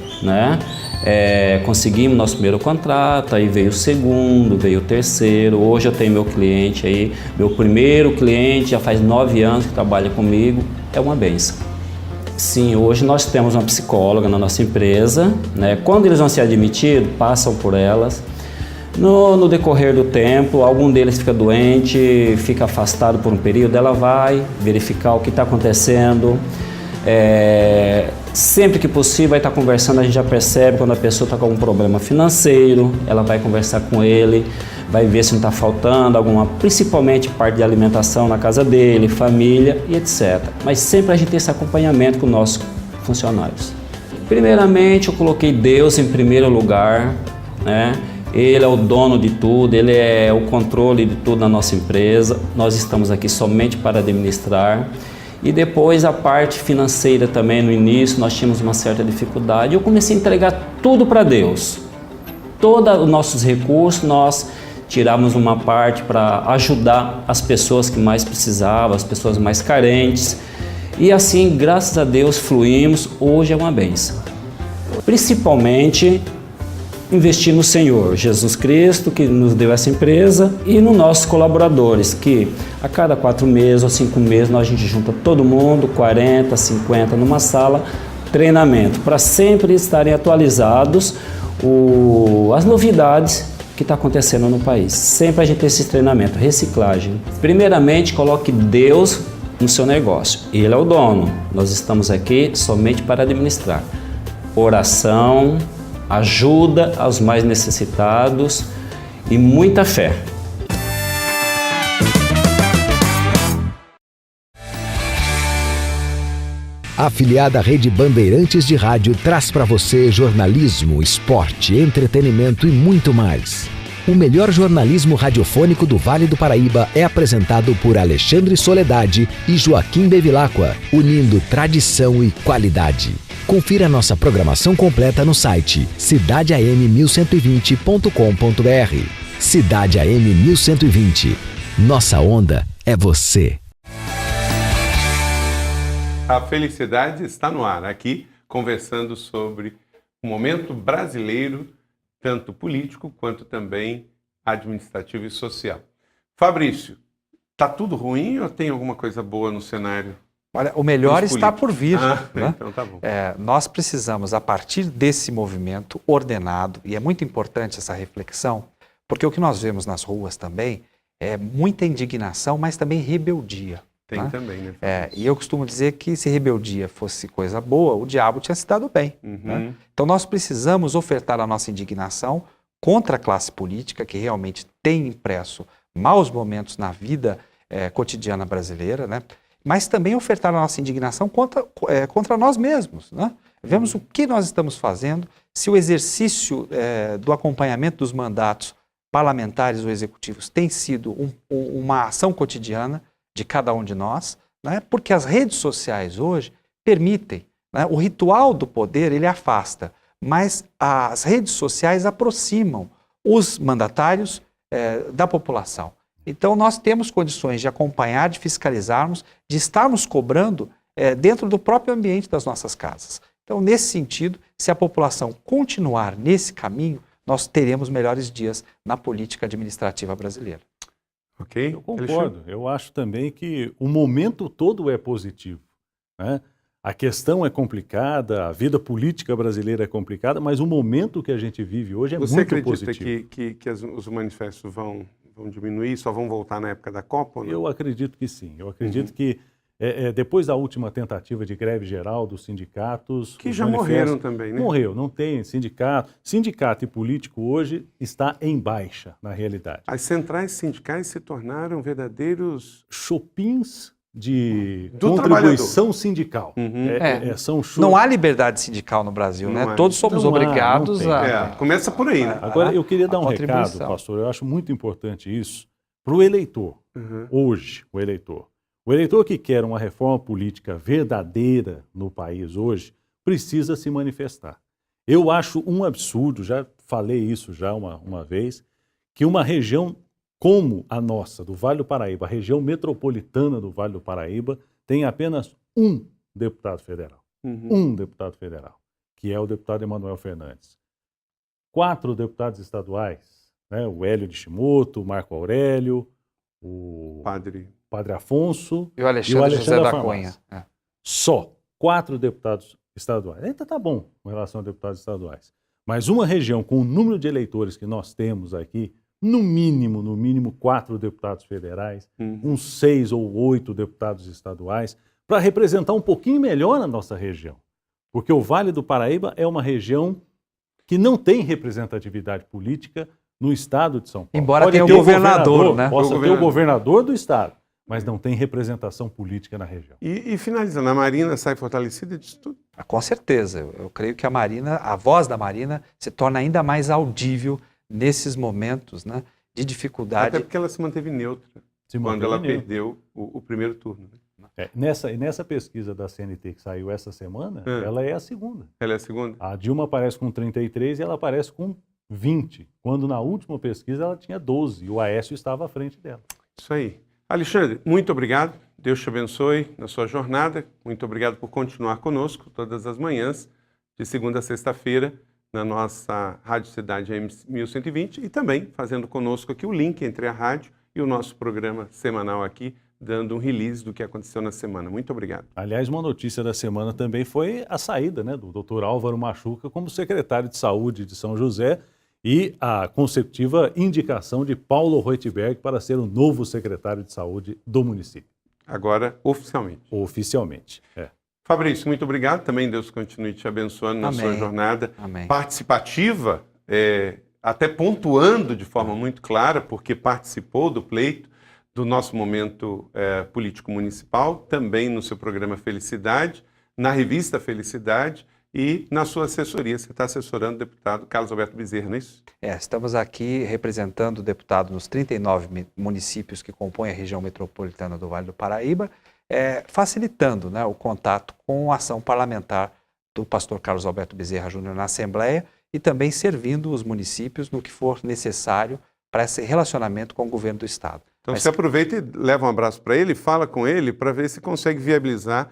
conseguimos nosso primeiro contrato, aí veio o segundo, veio o terceiro. Hoje eu tenho meu cliente aí, meu primeiro cliente, já faz 9 anos que trabalha comigo, é uma bênção. Sim, hoje nós temos uma psicóloga na nossa empresa, Quando eles vão ser admitidos, passam por elas. No decorrer do tempo, algum deles fica doente, fica afastado por um período, ela vai verificar o que está acontecendo. Sempre que possível vai estar conversando, a gente já percebe quando a pessoa está com algum problema financeiro, ela vai conversar com ele, vai ver se não está faltando alguma, principalmente parte de alimentação na casa dele, família e etc. Mas sempre a gente tem esse acompanhamento com nossos funcionários. Primeiramente, eu coloquei Deus em primeiro lugar, Ele é o dono de tudo, Ele é o controle de tudo na nossa empresa, nós estamos aqui somente para administrar. E depois a parte financeira também, no início nós tínhamos uma certa dificuldade, eu comecei a entregar tudo para Deus. Todos os nossos recursos nós tiramos uma parte para ajudar as pessoas que mais precisavam, as pessoas mais carentes. E assim, graças a Deus, fluímos. Hoje é uma bênção. Principalmente investir no Senhor Jesus Cristo, que nos deu essa empresa, e nos nossos colaboradores, que a cada 4 meses ou 5 meses a gente junta todo mundo, 40, 50 numa sala, treinamento, para sempre estarem atualizados as novidades que está acontecendo no país. Sempre a gente tem esse treinamento, reciclagem. Primeiramente, coloque Deus no seu negócio. Ele é o dono. Nós estamos aqui somente para administrar. Oração, ajuda aos mais necessitados e muita fé. A afiliada Rede Bandeirantes de Rádio traz para você jornalismo, esporte, entretenimento e muito mais. O melhor jornalismo radiofônico do Vale do Paraíba é apresentado por Alexandre Soledade e Joaquim Bevilacqua, unindo tradição e qualidade. Confira nossa programação completa no site cidadeam1120.com.br. Cidade AM 1120. Nossa onda é você. A felicidade está no ar, aqui conversando sobre o momento brasileiro, tanto político quanto também administrativo e social. Fabrício, está tudo ruim ou tem alguma coisa boa no cenário? Olha, o melhor está por vir. Então tá bom. Nós precisamos, a partir desse movimento ordenado, e é muito importante essa reflexão, porque o que nós vemos nas ruas também é muita indignação, mas também rebeldia. Tem também, né? E eu costumo dizer que se rebeldia fosse coisa boa, o diabo tinha se dado bem. Então nós precisamos ofertar a nossa indignação contra a classe política, que realmente tem impresso maus momentos na vida cotidiana brasileira, mas também ofertar a nossa indignação contra nós mesmos. Vemos o que nós estamos fazendo, se o exercício do acompanhamento dos mandatos parlamentares ou executivos tem sido uma ação cotidiana de cada um de nós, porque as redes sociais hoje permitem, o ritual do poder ele afasta, mas as redes sociais aproximam os mandatários da população. Então nós temos condições de acompanhar, de fiscalizarmos, de estarmos cobrando dentro do próprio ambiente das nossas casas. Então, nesse sentido, se a população continuar nesse caminho, nós teremos melhores dias na política administrativa brasileira. Ok? Eu concordo. Eu acho também que o momento todo é positivo, né? A questão é complicada, a vida política brasileira é complicada, mas o momento que a gente vive hoje é muito positivo. Você acredita que os manifestos vão diminuir, só vão voltar na época da Copa? Ou não? Eu acredito que sim. Eu acredito que depois da última tentativa de greve geral dos sindicatos... Que já morreram também, né? Morreu, não tem sindicato. Sindicato e político hoje está em baixa, na realidade. As centrais sindicais se tornaram verdadeiros... Shoppings de Do contribuição sindical. São Não há liberdade sindical no Brasil, Não né? há. Todos somos Não há, obrigados não tem. a... Começa por aí, né? Agora, eu queria dar um recado, contribuição. pastor, eu acho muito importante isso, para o eleitor, hoje, o eleitor. O eleitor que quer uma reforma política verdadeira no país hoje, precisa se manifestar. Eu acho um absurdo, já falei isso já uma vez, que uma região como a nossa, do Vale do Paraíba, a região metropolitana do Vale do Paraíba, tem apenas um deputado federal. Um deputado federal, que é o deputado Emanuel Fernandes. 4 deputados estaduais, né? O Hélio de Chimoto, o Marco Aurélio, o Padre Afonso E o Alexandre José da Cunha. Só 4 deputados estaduais. Ainda está bom com relação a deputados estaduais. Mas uma região com o número de eleitores que nós temos aqui, no mínimo 4 deputados federais, uns 6 ou 8 deputados estaduais, para representar um pouquinho melhor a nossa região. Porque o Vale do Paraíba é uma região que não tem representatividade política no estado de São Paulo. Embora tenha o governador, né? Possa ter o governador do estado, mas não tem representação política na região. E finalizando, a Marina sai fortalecida disso tudo? Com certeza. Eu creio que a voz da Marina se torna ainda mais audível nesses momentos, né, de dificuldade. Até porque ela se manteve neutra quando ela perdeu o primeiro turno. Né? Nessa pesquisa da CNT que saiu essa semana, ela é a segunda. Ela é a segunda? A Dilma aparece com 33 e ela aparece com 20, quando na última pesquisa ela tinha 12 e o Aécio estava à frente dela. Isso aí. Alexandre, muito obrigado. Deus te abençoe na sua jornada. Muito obrigado por continuar conosco todas as manhãs, de segunda a sexta-feira, na nossa Rádio Cidade AM 1120 e também fazendo conosco aqui o link entre a rádio e o nosso programa semanal aqui, dando um release do que aconteceu na semana. Muito obrigado. Aliás, uma notícia da semana também foi a saída, né, do Dr. Álvaro Machuca como secretário de Saúde de São José e a consecutiva indicação de Paulo Roitberg para ser o novo secretário de Saúde do município. Agora, oficialmente. Oficialmente, Fabrício, muito obrigado. Também Deus continue te abençoando na sua jornada participativa, até pontuando de forma muito clara, porque participou do pleito do nosso momento político municipal, também no seu programa Felicidade, na revista Felicidade e na sua assessoria. Você está assessorando o deputado Carlos Alberto Bezerra, não é isso? Estamos aqui representando o deputado nos 39 municípios que compõem a região metropolitana do Vale do Paraíba, facilitando, né, o contato com a ação parlamentar do pastor Carlos Alberto Bezerra Júnior na Assembleia e também servindo os municípios no que for necessário para esse relacionamento com o governo do Estado. Então você aproveita e leva um abraço para ele, fala com ele para ver se consegue viabilizar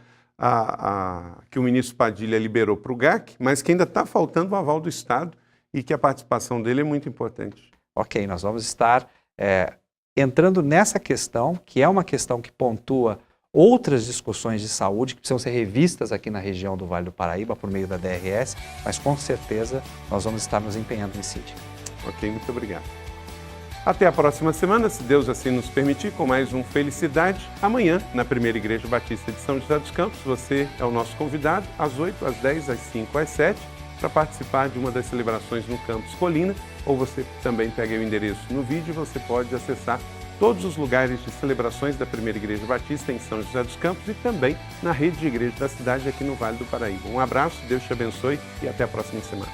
que o ministro Padilha liberou para o GAC, mas que ainda está faltando o aval do Estado e que a participação dele é muito importante. Ok, nós vamos estar entrando nessa questão, que é uma questão que pontua outras discussões de saúde que precisam ser revistas aqui na região do Vale do Paraíba por meio da DRS, mas com certeza nós vamos estar nos empenhando nesse sentido. Ok, muito obrigado. Até a próxima semana, se Deus assim nos permitir, com mais um Felicidade. Amanhã, na Primeira Igreja Batista de São José dos Campos, você é o nosso convidado, às 8, às 10, às 5, às 7, para participar de uma das celebrações no Campus Colina, ou você também pega o endereço no vídeo e você pode acessar todos os lugares de celebrações da Primeira Igreja Batista em São José dos Campos e também na rede de igrejas da cidade aqui no Vale do Paraíba. Um abraço, Deus te abençoe e até a próxima semana.